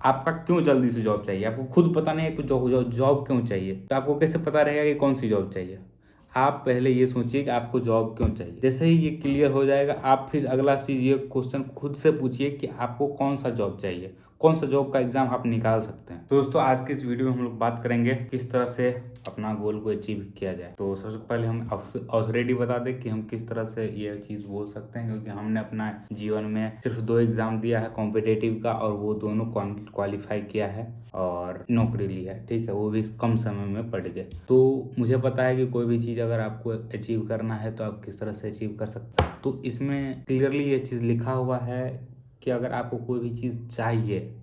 आपका क्यों जल्दी से जॉब चाहिए? आपको खुद पता नहीं है कि जॉब क्यों चाहिए? तो आपको कैसे पता रहेगा कि कौन सी जॉब चाहिए? आप पहले ये सोचिए कि आपको जॉब क्यों चाहिए। जैसे ही ये क्लियर हो जाएगा, आप फिर अगला चीज़ ये क्वेश्चन खुद से पूछिए कि आपको कौन सा जॉब चाहिए, कौन सा जॉब का एग्जाम आप निकाल सकते हैं। तो दोस्तों, आज के इस वीडियो में हम लोग बात करेंगे किस तरह से अपना गोल को अचीव किया जाए। तो सबसे पहले हम ऑलरेडी बता दें कि हम किस तरह से ये चीज़ बोल सकते हैं, क्योंकि हमने अपना जीवन में सिर्फ 2 एग्जाम दिया है कॉम्पिटेटिव का, और वो दोनों क्वालिफाई किया है और नौकरी ली है। ठीक है, वो भी कम समय में पड़ गए। तो मुझे पता है कि कोई भी चीज़ अगर आपको अचीव करना है तो आप किस तरह से अचीव कर सकते हैं। तो इसमें क्लियरली ये चीज़ लिखा हुआ है कि अगर आपको कोई भी चीज़ चाहिए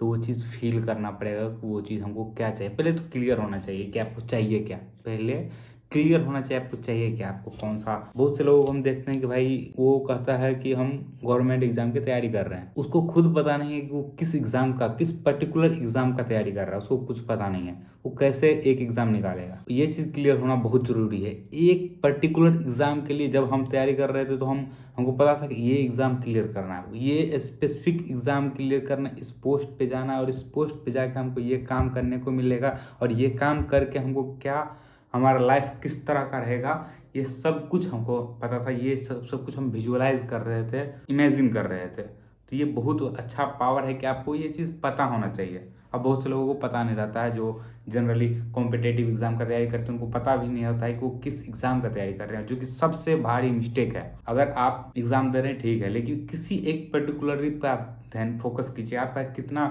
तो वो चीज़ फ़ील करना पड़ेगा कि वो चीज़ हमको क्या चाहिए। पहले तो क्लियर होना चाहिए कि आपको चाहिए क्या। पहले क्लियर होना चाहिए आपको चाहिए क्या, आपको कौन-सा। बहुत से लोगों को हम देखते हैं कि भाई वो कहता है कि हम गवर्नमेंट एग्ज़ाम की तैयारी कर रहे हैं। उसको खुद पता नहीं है कि वो किस एग्ज़ाम का, किस पर्टिकुलर एग्ज़ाम का तैयारी कर रहा है, उसको कुछ पता नहीं है। वो कैसे एक एग्ज़ाम निकालेगा? ये चीज़ क्लियर होना बहुत ज़रूरी है। एक पर्टिकुलर एग्ज़ाम के लिए जब हम तैयारी कर रहे थे तो हमको पता था कि ये एग्ज़ाम क्लियर करना है, ये स्पेसिफिक एग्ज़ाम क्लियर करना है, इस पोस्ट पे जाना है और इस पोस्ट पे जाके हमको ये काम करने को मिलेगा और ये काम करके हमको क्या, हमारा लाइफ किस तरह का रहेगा, ये सब कुछ हमको पता था। ये सब कुछ हम विजुअलाइज़ कर रहे थे, इमेजिन कर रहे थे। तो ये बहुत अच्छा पावर है कि आपको ये चीज़ पता होना चाहिए। अब बहुत से लोगों को पता नहीं रहता है, जो जनरली कॉम्पिटिटिव एग्ज़ाम का तैयारी करते हैं, उनको पता भी नहीं होता है कि वो किस एग्ज़ाम का तैयारी कर रहे हैं, जो कि सबसे भारी मिस्टेक है। अगर आप एग्ज़ाम दे रहे हैं ठीक है, लेकिन किसी एक पर्टिकुलर पे आप ध्यान फोकस कीजिए। आप कितना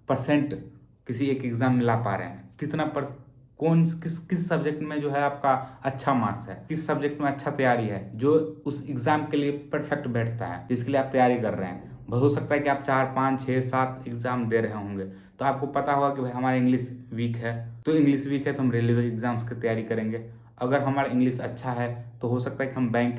परसेंट किसी एक एग्ज़ाम में ला पा रहे हैं, कितना कौन किस सब्जेक्ट में जो है आपका अच्छा मार्क्स है, किस सब्जेक्ट में अच्छा तैयारी है, जो उस एग्ज़ाम के लिए परफेक्ट बैठता है, जिसके लिए आप तैयारी कर रहे हैं। हो सकता है कि आप 4, 5, 6, 7 एग्ज़ाम दे रहे होंगे, तो आपको पता होगा कि भाई हमारा इंग्लिश वीक है, तो इंग्लिश वीक है तो हम रेलवे एग्ज़ाम्स की तैयारी करेंगे। अगर हमारा इंग्लिश अच्छा है तो हो सकता है कि हम बैंक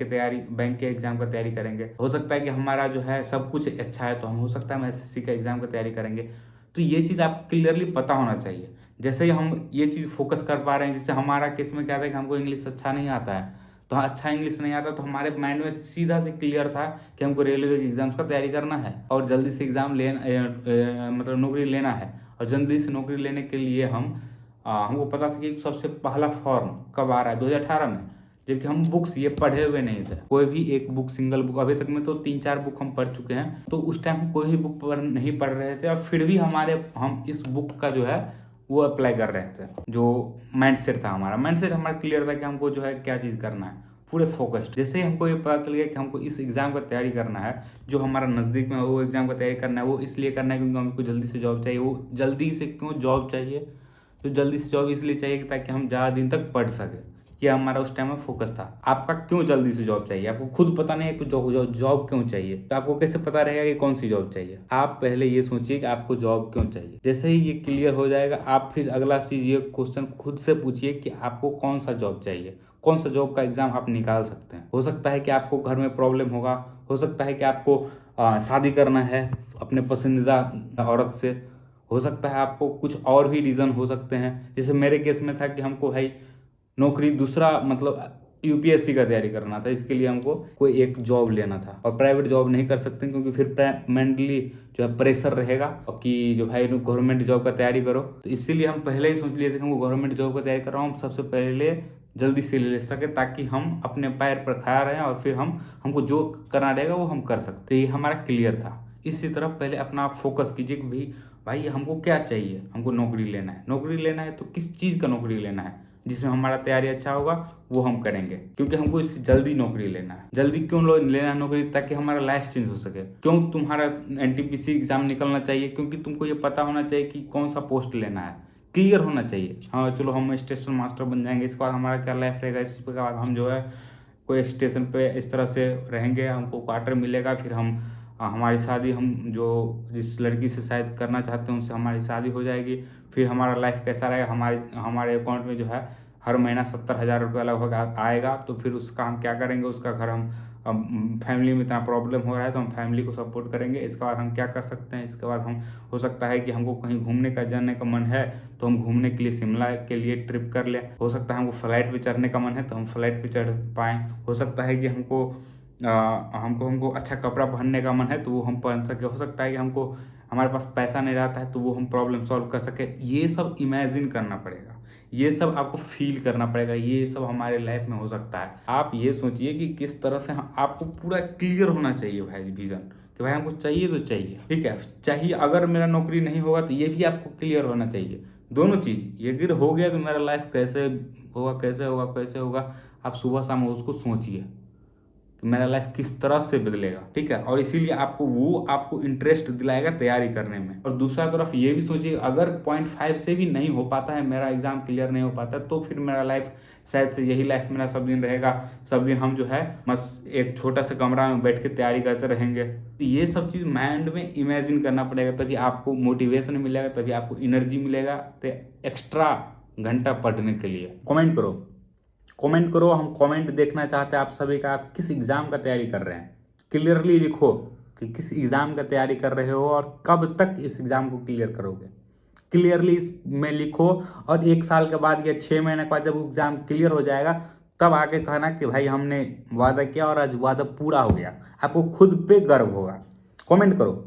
के एग्ज़ाम का तैयारी करेंगे। हो सकता है कि हमारा जो है सब कुछ अच्छा है तो हम हो सकता है हम एसएससी का एग्ज़ाम का तैयारी करेंगे। तो ये चीज़ आपको क्लियरली पता होना चाहिए। जैसे ही हम ये चीज़ फ़ोकस कर पा रहे हैं, जैसे हमारा केस में क्या था कि हमको इंग्लिश अच्छा नहीं आता है, तो अच्छा इंग्लिश नहीं आता तो हमारे माइंड में सीधा से क्लियर था कि हमको रेलवे के एग्ज़ाम्स का तैयारी करना है और जल्दी से एग्ज़ाम मतलब नौकरी लेना है। और जल्दी से नौकरी लेने के लिए हमको पता था कि सबसे पहला फॉर्म कब आ रहा है, 2018 में। जबकि हम बुक्स ये पढ़े हुए नहीं थे, कोई भी एक बुक, सिंगल बुक। अभी तक में तो 3-4 बुक हम पढ़ चुके हैं, तो उस टाइम हम कोई भी बुक नहीं पढ़ रहे थे और फिर भी हम इस बुक का जो है वो अप्लाई कर रहे थे। जो माइंडसेट था, हमारा क्लियर था कि हमको जो है क्या चीज़ करना है, पूरे फोकस्ड। जैसे ही हमको ये पता चल गया कि हमको इस एग्ज़ाम का तैयारी करना है, जो हमारा नज़दीक में है वो एग्ज़ाम का तैयारी करना है, वो इसलिए करना है क्योंकि हमको जल्दी से जॉब चाहिए। वो जल्दी से क्यों जॉब चाहिए? तो जल्दी से जॉब इसलिए चाहिए कि ताकि हम ज़्यादा दिन तक पढ़ सकें। ये हमारा उस टाइम में फोकस था। आपका क्यों जल्दी से जॉब चाहिए? आपको खुद पता नहीं है कि जॉब क्यों चाहिए? तो आपको कैसे पता रहेगा कि कौन सी जॉब चाहिए? आप पहले ये सोचिए कि आपको जॉब क्यों चाहिए। जैसे ही ये क्लियर हो जाएगा, आप फिर अगला चीज़ ये क्वेश्चन खुद से पूछिए कि आपको कौन सा जॉब चाहिए, कौन सा जॉब का एग्ज़ाम आप निकाल सकते हैं। हो सकता है कि आपको घर में प्रॉब्लम होगा, हो सकता है कि आपको शादी करना है अपने पसंदीदा औरत से, हो सकता है आपको कुछ और भी रीज़न हो सकते हैं। जैसे मेरे केस में था कि हमको भाई नौकरी दूसरा मतलब यूपीएससी का तैयारी करना था, इसके लिए हमको कोई एक जॉब लेना था और प्राइवेट जॉब नहीं कर सकते क्योंकि फिर मेंटली जो है प्रेशर रहेगा कि जो भाई गवर्नमेंट जॉब का तैयारी करो। तो इसीलिए हम पहले ही सोच लिए थे कि हमको गवर्नमेंट जॉब का तैयारी कर रहा हूँ, हम सबसे पहले जल्दी से ले सके ताकि हम अपने पैर पर खड़ा रहें और फिर हमको जो करना रहेगा वो हम कर सकते। तो ये हमारा क्लियर था। इसी तरह पहले अपना फोकस कीजिए कि भाई हमको क्या चाहिए। हमको नौकरी लेना है, तो किस चीज़ का नौकरी लेना है जिसमें हमारा तैयारी अच्छा होगा, वो हम करेंगे। क्योंकि हमको इससे जल्दी नौकरी लेना है। जल्दी क्यों लेना है नौकरी? ताकि हमारा लाइफ चेंज हो सके। क्यों तुम्हारा एनटीपीसी एग्जाम निकलना चाहिए? क्योंकि तुमको ये पता होना चाहिए कि कौन सा पोस्ट लेना है, क्लियर होना चाहिए। हाँ चलो हम स्टेशन मास्टर बन जाएंगे, इसके बाद हमारा क्या लाइफ रहेगा, इसके बाद हम जो है कोई स्टेशन पे इस तरह से रहेंगे, हमको क्वार्टर मिलेगा, फिर हमारी शादी, हम जो जिस लड़की से शायद करना चाहते हैं उनसे हमारी शादी हो जाएगी। फिर हमारा लाइफ कैसा रहेगा, हमारे अकाउंट में जो है हर महीना 70,000 रुपये लगभग आएगा। तो फिर उसका हम क्या करेंगे, उसका घर हम फैमिली में इतना प्रॉब्लम हो रहा है तो हम फैमिली को सपोर्ट करेंगे। इसके बाद हम क्या कर सकते हैं, इसके बाद हम हो सकता है कि हमको कहीं घूमने का जाने का मन है तो हम घूमने के लिए शिमला के लिए ट्रिप कर लें। हो सकता है हमको फ्लाइट पे चढ़ने का मन है तो हम फ्लाइट पे चढ़ पाएँ। हो सकता है कि हमको अच्छा कपड़ा पहनने का मन है तो वो हम पहन सके। हो सकता है कि हमको हमारे पास पैसा नहीं रहता है तो वो हम प्रॉब्लम सॉल्व कर सके, ये सब इमेजिन करना पड़ेगा, ये सब आपको फील करना पड़ेगा, ये सब हमारे लाइफ में हो सकता है। आप ये सोचिए कि किस तरह से आपको पूरा क्लियर होना चाहिए भाई विजन, कि भाई हमको चाहिए तो चाहिए, ठीक है, चाहिए अगर मेरा नौकरी नहीं होगा तो ये भी आपको क्लियर होना चाहिए। दोनों चीज़ ये अगर हो गया तो मेरा लाइफ कैसे होगा कैसे होगा कैसे होगा, आप सुबह शाम उसको सोचिए कि मेरा लाइफ किस तरह से बदलेगा, ठीक है। और इसीलिए आपको इंटरेस्ट दिलाएगा तैयारी करने में। और दूसरा तरफ ये भी सोचिए अगर 0.5 से भी नहीं हो पाता है, मेरा एग्जाम क्लियर नहीं हो पाता, तो फिर मेरा लाइफ शायद से यही लाइफ मेरा सब दिन रहेगा, सब दिन हम जो है बस एक छोटा सा कमरा में बैठ के तैयारी करते रहेंगे। तो ये सब चीज़ माइंड में इमेजिन करना पड़ेगा, तभी आपको मोटिवेशन मिलेगा, तभी आपको एनर्जी मिलेगा तो एक्स्ट्रा घंटा पढ़ने के लिए। कमेंट करो, हम कमेंट देखना चाहते हैं आप सभी का। आप किस एग्ज़ाम का तैयारी कर रहे हैं, क्लियरली लिखो कि किस एग्ज़ाम का तैयारी कर रहे हो और कब तक इस एग्ज़ाम को क्लियर करोगे, क्लियरली इसमें लिखो। और 1 साल के बाद या 6 महीने के बाद जब एग्ज़ाम क्लियर हो जाएगा तब आके कहना कि भाई हमने वादा किया और आज वादा पूरा हो गया, आपको खुद पे गर्व होगा। कमेंट करो।